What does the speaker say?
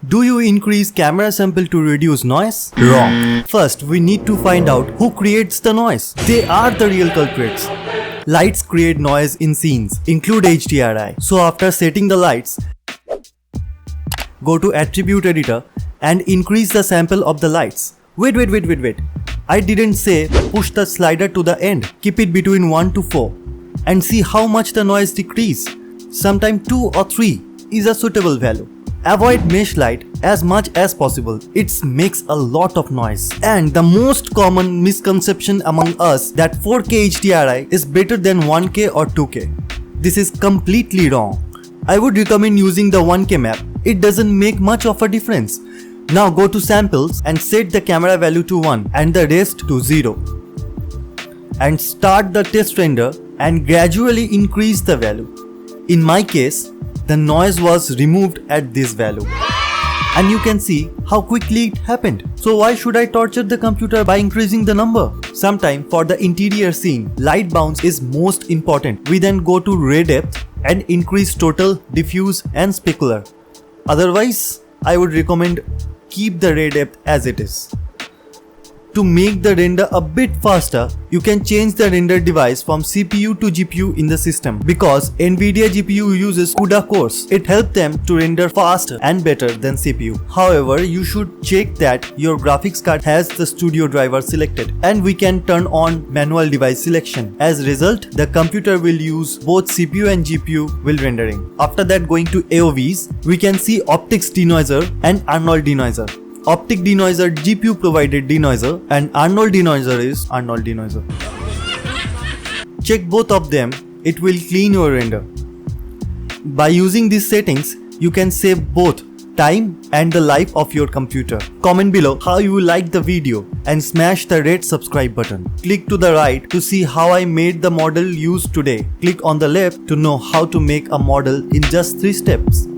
Do you increase camera sample to reduce noise? Wrong. First, we need to find out who creates the noise. They are the real culprits. Lights create noise in scenes, include HDRI. So after setting the lights, go to Attribute Editor and increase the sample of the lights. Wait. I didn't say push the slider to the end. Keep it between 1 to 4 and see how much the noise decrease. Sometimes 2 or 3 is a suitable value. Avoid mesh light as much as possible. It makes a lot of noise. And the most common misconception among us that 4K HDRI is better than 1K or 2K. This is completely wrong. I would recommend using the 1K map. It doesn't make much of a difference. Now go to samples and set the camera value to 1 and the rest to 0. And start the test render and gradually increase the value. In my case, the noise was removed at this value. And you can see how quickly it happened. So why should I torture the computer by increasing the number? Sometime for the interior scene, light bounce is most important. We then go to ray depth and increase total, diffuse and specular. Otherwise, I would recommend keep the ray depth as it is. To make the render a bit faster, you can change the render device from CPU to GPU in the system. Because NVIDIA GPU uses CUDA cores, it helps them to render faster and better than CPU. However, you should check that your graphics card has the studio driver selected, and we can turn on manual device selection. As a result, the computer will use both CPU and GPU while rendering. After that, going to AOVs, we can see optics denoiser and Arnold denoiser. Optic denoiser GPU provided denoiser and Arnold denoiser is Arnold denoiser. Check both of them, it will clean your render. By using these settings, you can save both time and the life of your computer. Comment below how you like the video and smash the red subscribe button. Click to the right to see how I made the model used today. Click on the left to know how to make a model in just 3 steps.